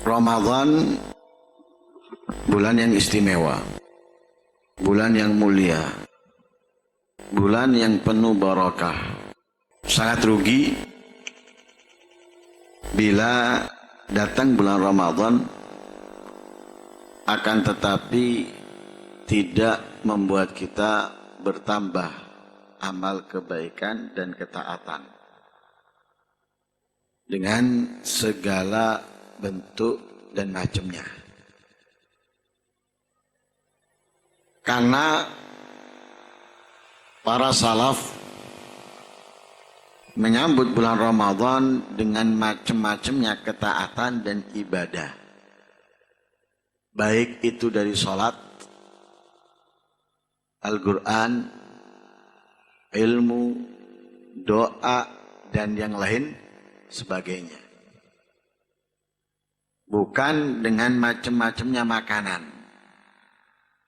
Ramadan bulan yang istimewa, bulan yang mulia, bulan yang penuh barakah. Sangat rugi bila datang bulan Ramadan akan tetapi tidak membuat kita bertambah amal kebaikan dan ketaatan dengan segala bentuk dan macamnya. Karena para salaf menyambut bulan Ramadan dengan macam-macamnya ketaatan dan ibadah. Baik itu dari sholat, Al-Quran, ilmu, doa, dan yang lain sebagainya. Bukan dengan macam-macamnya makanan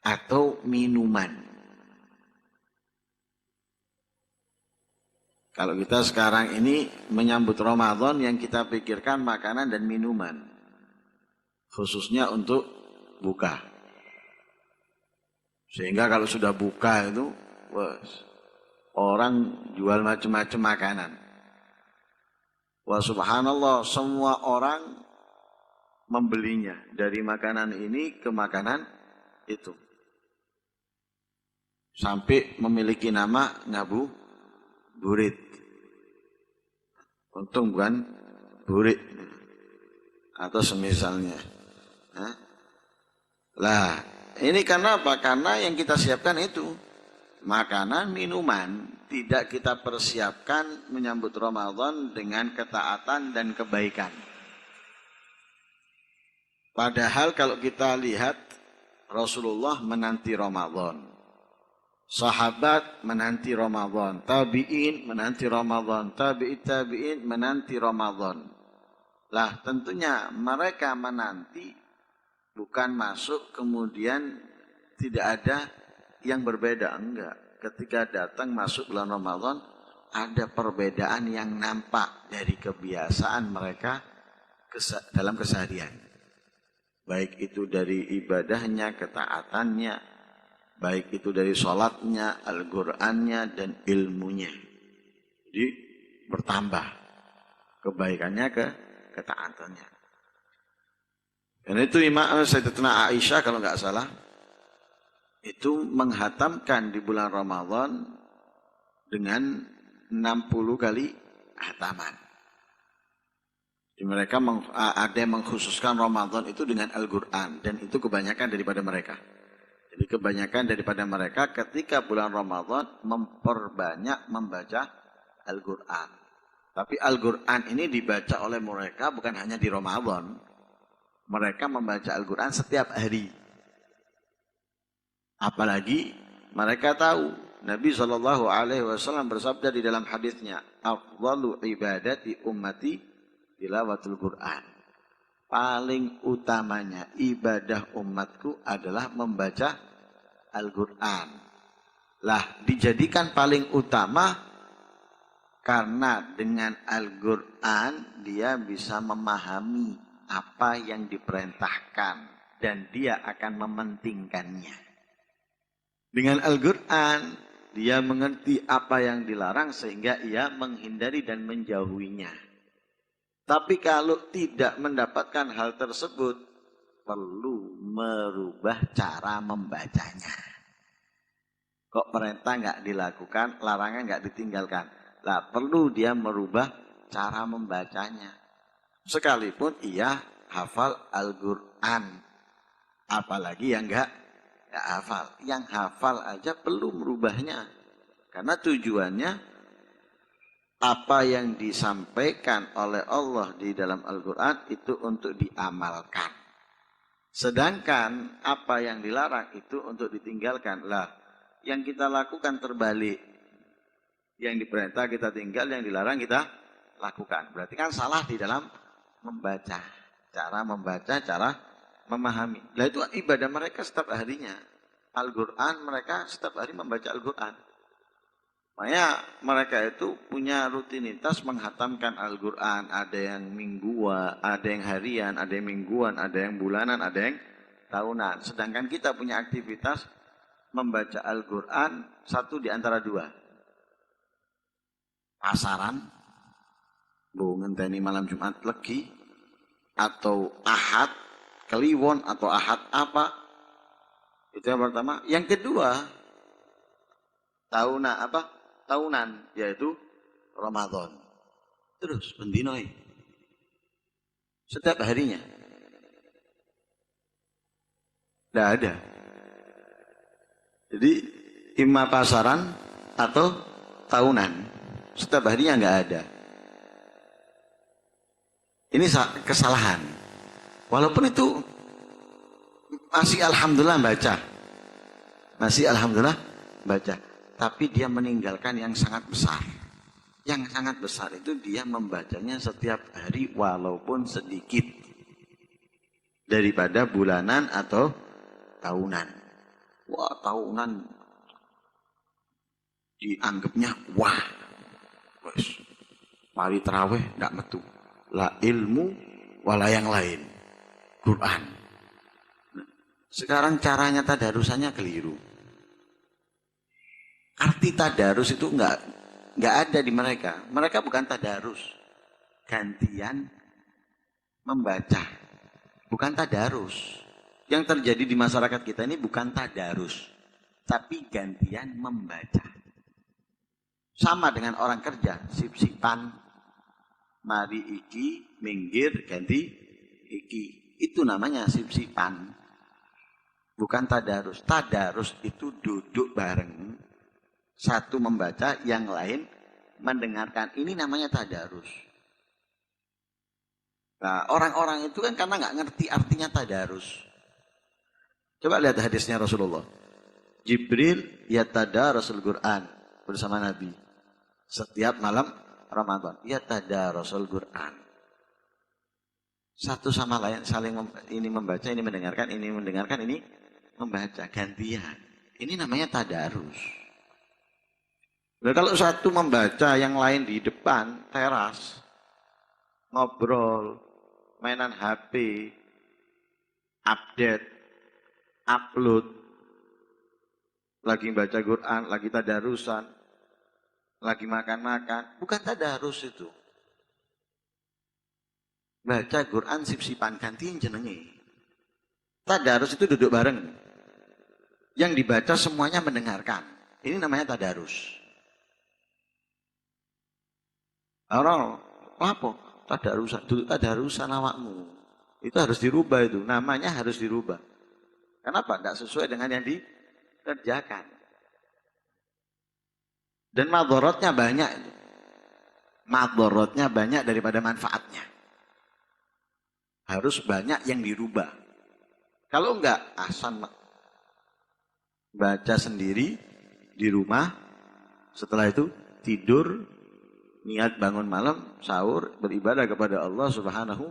atau minuman. Kalau kita sekarang ini menyambut Ramadan yang kita pikirkan makanan dan minuman. Khususnya untuk buka. Sehingga kalau sudah buka itu, orang jual macam-macam makanan. Wah subhanallah, semua orang membelinya. Dari makanan ini ke makanan itu. Sampai memiliki nama ngabuburit. Untung bukan burit atau semisalnya. Lah, ini karena apa? Karena yang kita siapkan itu makanan, minuman. Tidak kita persiapkan menyambut Ramadan dengan ketaatan dan kebaikan. Padahal kalau kita lihat Rasulullah menanti Ramadan. Sahabat menanti Ramadan, tabi'in menanti Ramadan, tabi'in menanti Ramadan. Lah tentunya mereka menanti bukan masuk kemudian tidak ada yang berbeda, enggak. Ketika datang masuk bulan Ramadan ada perbedaan yang nampak dari kebiasaan mereka dalam keseharian. Baik itu dari ibadahnya, ketaatannya, baik itu dari sholatnya, Al-Qur'annya, dan ilmunya. Jadi bertambah kebaikannya, ketaatannya. Dan itu Imam Sayyidatuna Aisyah kalau nggak salah, itu menghatamkan di bulan Ramadan dengan 60 kali hataman. Jadi mereka ada yang mengkhususkan Ramadan itu dengan Al-Qur'an, dan itu kebanyakan daripada mereka. Jadi kebanyakan daripada mereka ketika bulan Ramadan memperbanyak membaca Al-Qur'an. Tapi Al-Qur'an ini dibaca oleh mereka bukan hanya di Ramadan. Mereka membaca Al-Qur'an setiap hari. Apalagi mereka tahu Nabi SAW bersabda di dalam hadisnya, "Afdalu ibadati ummati tilawatul Qur'an." Paling utamanya ibadah umatku adalah membaca Al-Qur'an. Lah, dijadikan paling utama karena dengan Al-Qur'an dia bisa memahami apa yang diperintahkan dan dia akan mementingkannya. Dengan Al-Qur'an dia mengerti apa yang dilarang sehingga ia menghindari dan menjauhinya. Tapi kalau tidak mendapatkan hal tersebut, perlu merubah cara membacanya. Kok perintah nggak dilakukan, larangan nggak ditinggalkan. Lah perlu dia merubah cara membacanya. Sekalipun ia hafal Al-Qur'an. Apalagi yang nggak hafal. Yang hafal aja perlu merubahnya. Karena tujuannya apa yang disampaikan oleh Allah di dalam Al-Qur'an itu untuk diamalkan. Sedangkan apa yang dilarang itu untuk ditinggalkan. Lah, yang kita lakukan terbalik. Yang diperintah kita tinggal, yang dilarang kita lakukan. Berarti kan salah di dalam membaca. Cara membaca, cara memahami. Lah itu ibadah mereka setiap harinya. Al-Qur'an mereka setiap hari membaca Al-Qur'an. Makanya mereka itu punya rutinitas menghatamkan Al-Quran. Ada yang mingguan, ada yang harian, ada yang mingguan, ada yang bulanan, ada yang tahunan. Sedangkan kita punya aktivitas membaca Al-Quran satu di antara dua. Pasaran, ngenteni malam Jumat legi, atau Ahad, Kliwon, atau Ahad apa. Itu yang pertama. Yang kedua, tahunan, yaitu Ramadan. Terus bendinoi. Setiap harinya. Tidak ada. Jadi imma pasaran atau tahunan. Setiap harinya nggak ada. Ini kesalahan. Walaupun itu masih alhamdulillah baca. Masih alhamdulillah baca. Tapi dia meninggalkan yang sangat besar. Yang sangat besar itu dia membacanya setiap hari walaupun sedikit. Daripada bulanan atau tahunan. Wah, tahunan dianggapnya wah. Wes. Mari terawih enggak metu. La ilmu wala yang lain. Quran. Nah, sekarang caranya tadarusannya keliru. Arti tadarus itu enggak ada di mereka. Mereka bukan tadarus. Gantian membaca. Bukan tadarus. Yang terjadi di masyarakat kita ini bukan tadarus. Tapi gantian membaca. Sama dengan orang kerja. Sip-sipan. Mari iki, minggir, ganti iki. Itu namanya sip-sipan. Bukan tadarus. Tadarus itu duduk bareng. Satu membaca, yang lain mendengarkan. Ini namanya tadarus. Nah, orang-orang itu kan karena nggak ngerti artinya tadarus. Coba lihat hadisnya Rasulullah. Jibril yatadarasul Quran bersama Nabi. Setiap malam Ramadan. Yatadarasul Quran. Satu sama lain saling ini membaca, ini mendengarkan, ini mendengarkan, ini membaca. Gantian. Ini namanya tadarus. Nah, kalau satu membaca, yang lain di depan teras, ngobrol, mainan HP, update, upload, lagi baca Quran, lagi tadarusan, lagi makan-makan, bukan tadarus itu. Baca Quran sip-sipan gantiin jenenge. Tadarus itu duduk bareng. Yang dibaca semuanya mendengarkan. Ini namanya tadarus. Orang apa? Tadarusan awakmu. Itu harus dirubah itu. Namanya harus dirubah. Kenapa? Tidak sesuai dengan yang dikerjakan. Dan madorotnya banyak itu. Madorotnya banyak daripada manfaatnya. Harus banyak yang dirubah. Kalau enggak, asal baca sendiri di rumah. Setelah itu tidur. Niat bangun malam, sahur, beribadah kepada Allah Subhanahu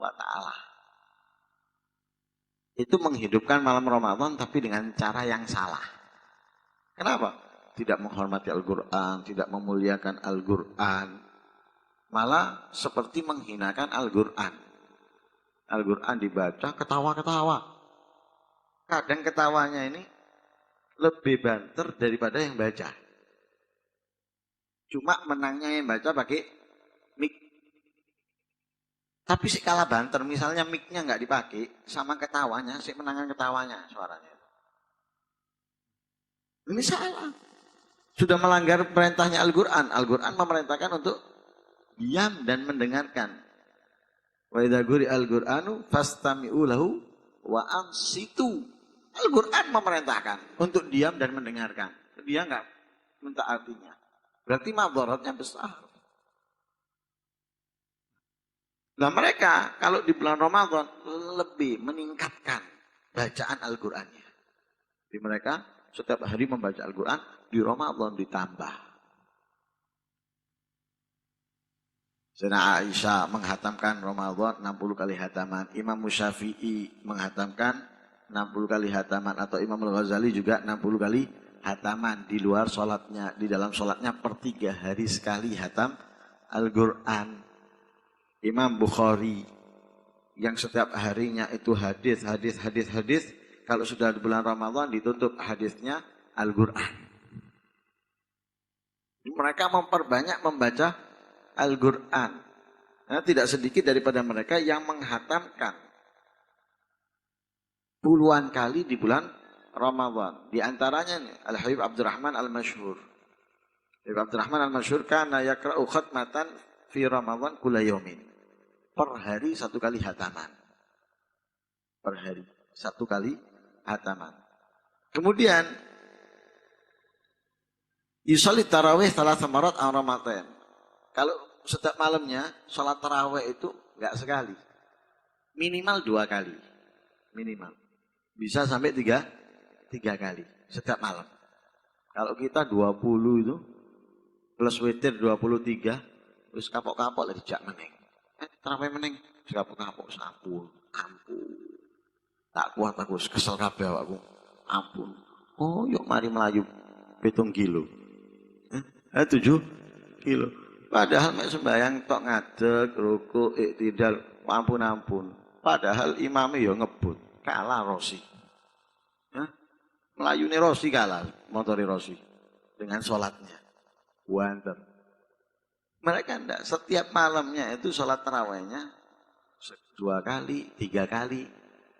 wa Ta'ala. Itu menghidupkan malam Ramadan tapi dengan cara yang salah. Kenapa? Tidak menghormati Al-Quran, tidak memuliakan Al-Quran. Malah seperti menghinakan Al-Quran. Al-Quran dibaca, ketawa-ketawa. Kadang ketawanya ini lebih banter daripada yang baca. Cuma menangnya yang baca pakai mic. Tapi si kalah banter, misalnya mic-nya nggak dipakai, sama ketawanya, si menangan ketawanya suaranya. Ini salah. Sudah melanggar perintahnya Al-Quran. Al-Quran memerintahkan untuk diam dan mendengarkan. Wa idza quri'a al-Qur'anu fastami'u lahu wa ansitu. Al-Quran memerintahkan untuk diam dan mendengarkan. Dia nggak minta artinya. Berarti madharatnya besar. Nah mereka kalau di bulan Ramadan lebih meningkatkan bacaan Al-Qur'annya. Jadi mereka setiap hari membaca Al-Qur'an, di Ramadan ditambah. Sayyidina Aisyah menghatamkan Ramadan 60 kali hataman. Imam Syafi'i menghatamkan 60 kali hataman. Atau Imam Al-Ghazali juga 60 kali hataman di luar sholatnya, di dalam sholatnya per 3 hari sekali hatam Al-Quran. Imam Bukhari yang setiap harinya itu hadis. Kalau sudah di bulan Ramadan ditutup hadisnya Al-Quran. Mereka memperbanyak membaca Al-Quran. Nah, tidak sedikit daripada mereka yang menghatamkan puluhan kali di bulan Ramadan. Di antaranya Al-Habib Abdurrahman Al-Masyhur. Habib Abdurrahman Al-Masyhur kana yakra'u khatmatan fi Ramadan kulla yaumin. Per hari 1 kali hataman. Per hari 1 kali hataman. Kemudian yusolli tarawih 3 marat an Ramadan. Kalau setiap malamnya sholat tarawih itu enggak sekali. Minimal 2 kali. Minimal. Bisa sampai 3 kali setiap malam. Kalau kita 20 itu plus witir 23, terus kapok-kapok lagi jak meneng. Tarawih meneng, kapok-kapok sampun, ampun. Tak kuat aku, kesel kabeh awakku. Ampun. Oh, yuk mari melayu 7 kilo. 7 kilo. Padahal mek sembayang tok ngadeg, rukuk, iktidal, ampun. Padahal imamnya ya ngebut, kalah Rosi. Melayune Rosi kalah, motori Rosi dengan sholatnya. Wonten. Mereka enggak, setiap malamnya itu sholat tarawihnya 2 kali, 3 kali.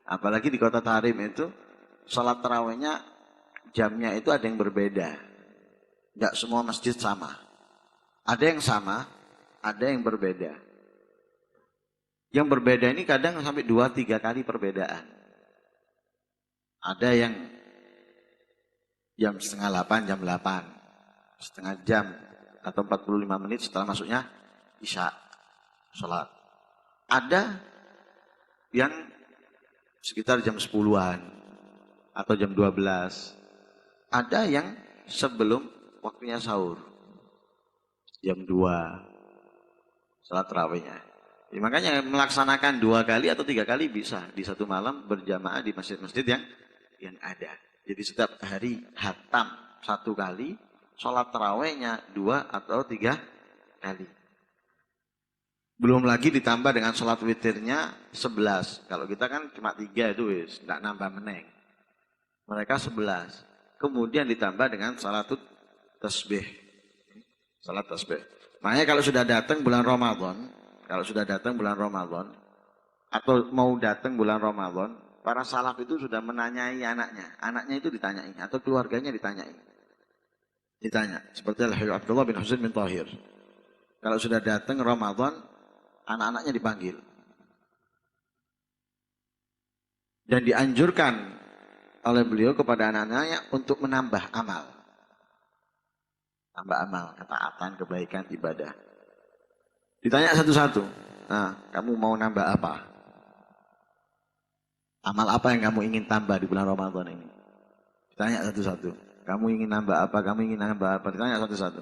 Apalagi di kota Tarim itu sholat tarawihnya jamnya itu ada yang berbeda. Enggak semua masjid sama. Ada yang sama, ada yang berbeda. Yang berbeda ini kadang sampai 2-3 kali perbedaan. Ada yang jam 7:30, jam 8, setengah jam atau 45 menit setelah masuknya Isya, sholat. Ada yang sekitar jam 10-an atau jam 12. Ada yang sebelum waktunya sahur, jam 2, sholat tarawihnya. Ya, makanya melaksanakan 2 kali atau 3 kali bisa di satu malam berjamaah di masjid-masjid yang ada. Jadi setiap hari hatam 1 kali, sholat tarawihnya 2 atau 3 kali. Belum lagi ditambah dengan sholat witirnya 11. Kalau kita kan cuma 3 itu wis, tidak nambah meneng. Mereka 11. Kemudian ditambah dengan sholat tasbih. Sholat tasbih. Makanya kalau sudah datang bulan Ramadan, atau mau datang bulan Ramadan, para salaf itu sudah menanyai anaknya. Anaknya itu ditanyai atau keluarganya ditanyai. Ditanya. Seperti Al-Habib Abdullah bin Husain bin Thahir. Kalau sudah datang Ramadan, anak-anaknya dipanggil. Dan dianjurkan oleh beliau kepada anak-anaknya untuk menambah amal. Tambah amal, ketaatan, kebaikan, ibadah. Ditanya satu-satu. Nah, kamu mau nambah apa? Amal apa yang kamu ingin tambah di bulan Ramadan ini? Ditanya satu-satu. Kamu ingin nambah apa? Kamu ingin nambah apa? Ditanya satu-satu.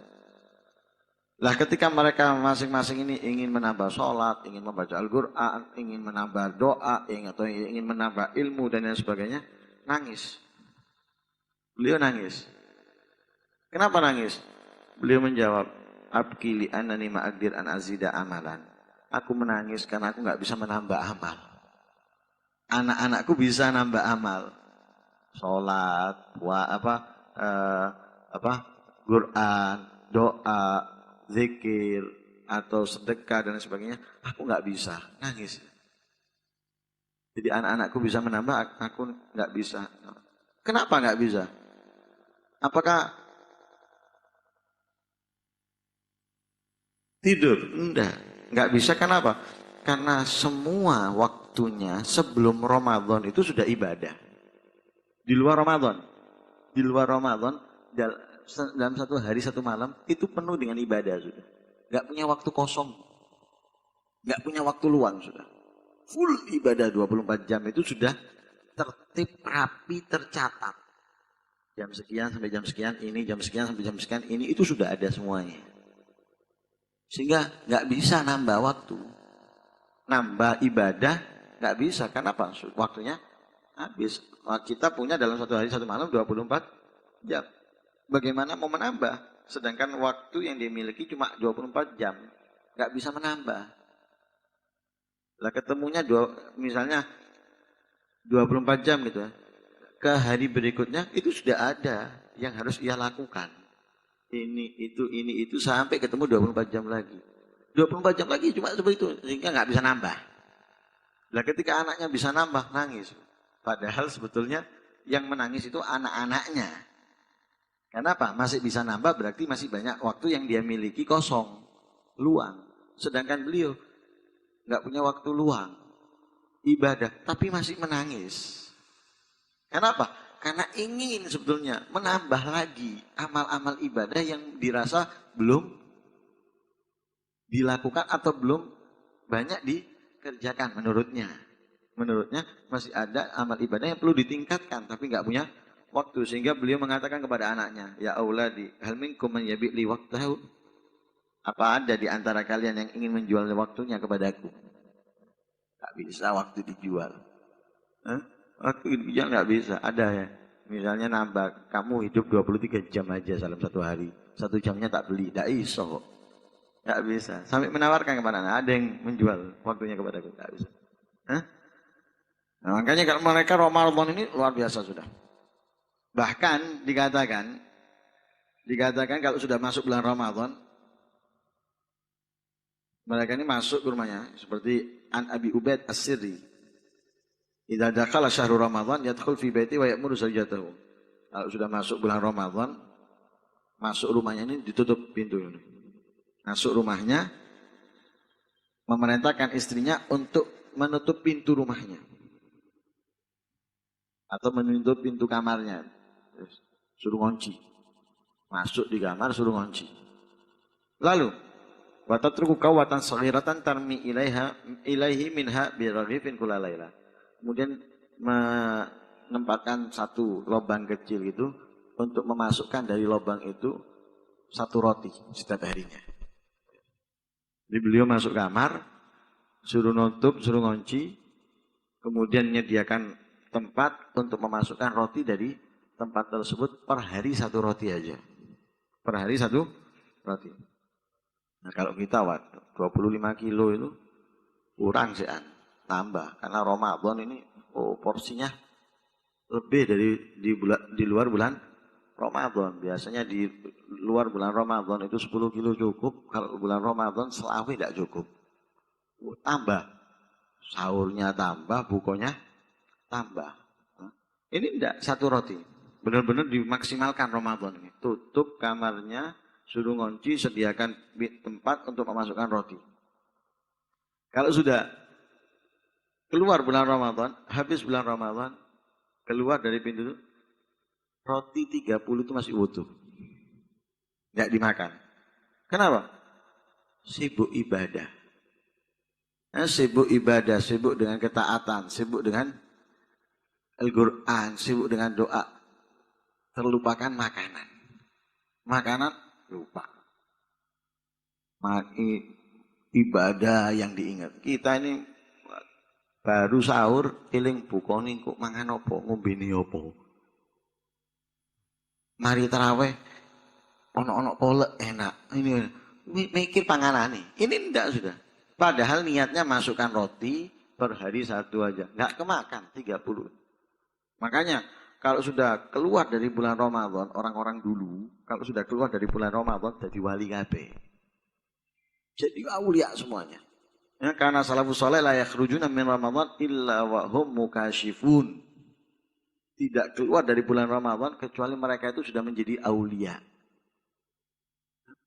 Lah ketika mereka masing-masing ini ingin menambah sholat, ingin membaca Al-Quran, ingin menambah doa, atau ingin menambah ilmu dan lain sebagainya, nangis. Beliau nangis. Kenapa nangis? Beliau menjawab, Abki li annani ma'agdir an azida amalan. Aku menangis karena aku nggak bisa menambah amal. Anak-anakku bisa nambah amal, sholat, Quran, doa, zikir, atau sedekah dan sebagainya. Aku nggak bisa, nangis. Jadi anak-anakku bisa menambah, aku nggak bisa. Kenapa nggak bisa? Apakah tidur? Nggak bisa. Kenapa? Karena semua waktunya sebelum Ramadan itu sudah ibadah. Di luar Ramadan, dalam 1 hari 1 malam itu penuh dengan ibadah sudah. Nggak punya waktu kosong, nggak punya waktu luang sudah. Full ibadah 24 jam itu sudah tertib, rapi, tercatat. Jam sekian sampai jam sekian ini, jam sekian sampai jam sekian ini, itu sudah ada semuanya. Sehingga nggak bisa nambah waktu. Nambah ibadah nggak bisa, karena apa? Waktunya habis. Kita punya dalam 1 hari 1 malam 24 jam. bagaimana mau menambah? Sedangkan waktu yang dimiliki cuma 24 jam. Nggak bisa menambah. Lah ketemunya misalnya 24 jam gitu ya. Ke hari berikutnya itu sudah ada yang harus ia lakukan. Ini itu sampai ketemu 24 jam lagi. 24 jam lagi cuma seperti itu sehingga nggak bisa nambah. Lah ketika anaknya bisa nambah nangis. Padahal sebetulnya yang menangis itu anak-anaknya. Kenapa? Masih bisa nambah berarti masih banyak waktu yang dia miliki kosong, luang. Sedangkan beliau nggak punya waktu luang, ibadah, tapi masih menangis. Kenapa? Karena ingin sebetulnya menambah lagi amal-amal ibadah yang dirasa belum dilakukan atau belum banyak dikerjakan menurutnya. Menurutnya masih ada amal ibadah yang perlu ditingkatkan tapi nggak punya waktu, sehingga beliau mengatakan kepada anaknya, ya auladi hal minkum man yabi'li waqtahu, apa ada di antara kalian yang ingin menjual waktunya kepadaku? Nggak bisa waktu dijual. Waktu dijual nggak bisa. Ada ya, misalnya nambah, kamu hidup 23 jam aja dalam satu hari, 1 jamnya tak beli, nggak iso, nggak bisa. Sampai menawarkan kepada anak, ada yang menjual waktunya kepadaku, nggak bisa. Nah, makanya kalau mereka Ramadan ini luar biasa sudah. Bahkan dikatakan kalau sudah masuk bulan Ramadan, mereka ini masuk ke rumahnya seperti An Abi Ubaid As-Sirri. Idza dakhala syahrul Ramadan yadkhul fi baiti wa ya'muru zawjatahu. Kalau sudah masuk bulan Ramadan, masuk rumahnya ini ditutup pintu ini. Masuk rumahnya, memerintahkan istrinya untuk menutup pintu rumahnya. Atau menutup pintu kamarnya. Suruh ngunci. Masuk di kamar suruh ngunci. Lalu wa tatruku qawatan saghiratan tarmi ilaihi minha biraghifin kulalaila. Kemudian menempatkan satu lubang kecil itu untuk memasukkan dari lubang itu satu roti setiap harinya. Jadi beliau masuk kamar, suruh nutup, suruh ngunci, kemudian menyediakan tempat untuk memasukkan roti dari tempat tersebut per hari satu roti aja. Per hari satu roti. Nah kalau kita 25 kilo itu kurang sih, tambah. Karena Ramadan ini porsinya lebih dari di luar bulan Ramadan. Biasanya di luar bulan Ramadan itu 10 kilo cukup. Kalau bulan Ramadan selawe tidak cukup. Tambah. Sahurnya tambah, bukonya tambah. Ini tidak satu roti. Benar-benar dimaksimalkan Ramadan ini. Tutup kamarnya, suruh ngunci, sediakan tempat untuk memasukkan roti. Kalau sudah keluar bulan Ramadan, habis bulan Ramadan, keluar dari pintu itu, roti 30 itu masih utuh. Tidak dimakan. Kenapa? Sibuk ibadah. Sibuk ibadah, sibuk dengan ketaatan, sibuk dengan Al-Quran, sibuk dengan doa. Terlupakan makanan. Makanan lupa. Ibadah yang diingat. Kita ini baru sahur, eling bukoni kok mangan apa, ngombeni apa. Mari taraweh, ono-ono polek enak. Ini mikir panganane. Ini enggak sudah. Padahal niatnya masukkan roti per hari satu aja. Enggak kemakan 30. Makanya kalau sudah keluar dari bulan Ramadan, orang-orang dulu kalau sudah keluar dari bulan Ramadan jadi wali kabeh. Jadi aulia semuanya. Ya, karena salafus saleh la yakhrujuna min Ramadan illa wa hum mukashifun. Tidak keluar dari bulan Ramadan kecuali mereka itu sudah menjadi aulia.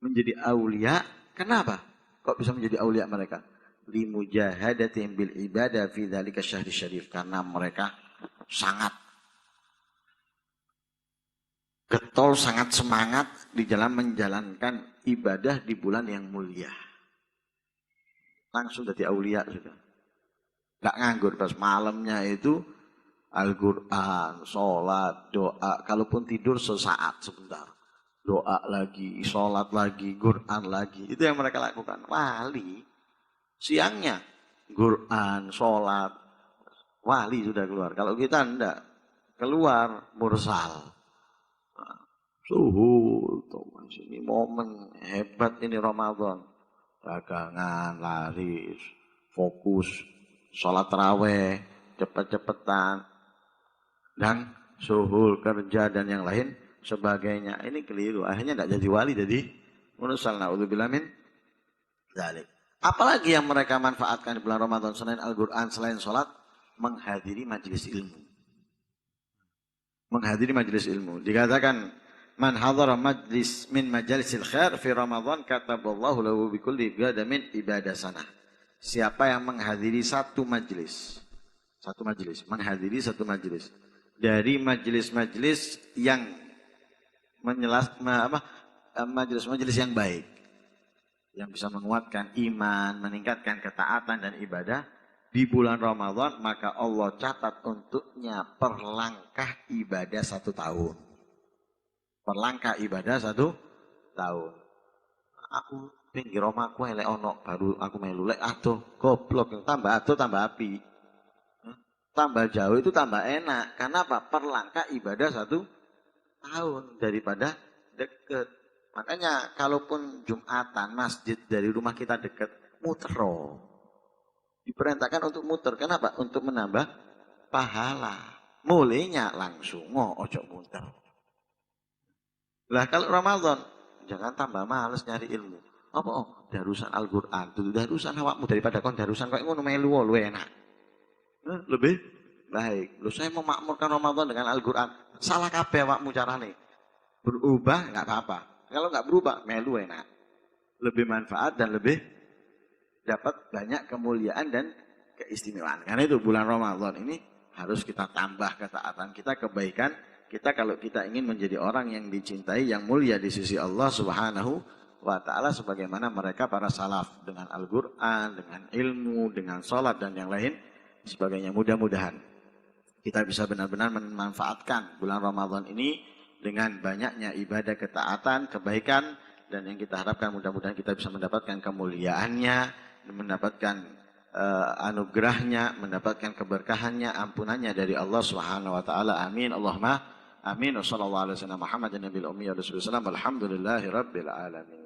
Menjadi aulia, kenapa? Kok bisa menjadi aulia mereka? Limujahadatin bil ibadah fi dzalika syahri syarif, karena mereka sangat getol, sangat semangat di dalam menjalankan ibadah di bulan yang mulia. Langsung jadi aulia sudah. Gak nganggur pas malamnya itu Al-Quran, sholat, doa. Kalaupun tidur sesaat sebentar. Doa lagi, sholat lagi, Quran lagi. Itu yang mereka lakukan. Wali. Siangnya Quran, sholat. Wali sudah keluar. Kalau kita enggak. Keluar mursal. Suhul, Thomas, ini momen hebat ini Ramadan. Dagangan, laris, fokus, sholat taraweh, cepet-cepetan, dan suhul, kerja, dan yang lain sebagainya. Ini keliru, akhirnya tidak jadi wali, jadi munusal, na'udzubillah min dzalik. Apalagi yang mereka manfaatkan di bulan Ramadan selain Al-Quran, selain sholat, menghadiri majelis ilmu. Menghadiri majelis ilmu. Dikatakan, man hadhara majlis min majalisil khair fi Ramadan kataballahu lahu bikulli gadamin ibadah sanah. Siapa yang menghadiri satu majelis, menghadiri satu majelis dari majelis-majelis yang majelis-majelis yang baik, yang bisa menguatkan iman, meningkatkan ketaatan dan ibadah di bulan Ramadan, maka Allah catat untuknya perlangkah ibadah 1 tahun. Perlangkah ibadah 1 tahun. Aku pinggir omahku elek ono baru aku melu lek atuh goblok, tambah atuh tambah api. Tambah jauh itu tambah enak. Karena apa? Perlangkah ibadah 1 tahun daripada deket. Makanya kalaupun Jumatan masjid dari rumah kita deket, mutero. Diperintahkan untuk muter. Kenapa? Untuk menambah pahala. Mulainya langsung ojo muter. Lah kalau Ramadan, jangan tambah males nyari ilmu. Apa? Darusan Al-Quran. Itu darusan awakmu daripada kon darusan kok ngono melu luwe enak. Lebih baik. Loh, saya memakmurkan Ramadan dengan Al-Quran. Salah kabeh awakmu carane. Berubah nggak apa-apa. Kalau nggak berubah, melu enak. Lebih manfaat dan lebih dapat banyak kemuliaan dan keistimewaan. Karena itu bulan Ramadan ini harus kita tambah ketaatan kita, kebaikan kita kalau kita ingin menjadi orang yang dicintai, yang mulia di sisi Allah Subhanahu wa Ta'ala, sebagaimana mereka para salaf dengan Al-Quran, dengan ilmu, dengan sholat dan yang lain sebagainya. Mudah-mudahan kita bisa benar-benar memanfaatkan bulan Ramadan ini dengan banyaknya ibadah, ketaatan, kebaikan, dan yang kita harapkan mudah-mudahan kita bisa mendapatkan kemuliaannya, mendapatkan anugerahnya, mendapatkan keberkahannya, ampunannya dari Allah Subhanahu wa Ta'ala. Amin. Allahumma amin. Wassallallahu alaihi wasallam Muhammadin nabiyil ummi wa rasulillah. Alhamdulillahi rabbil alamin.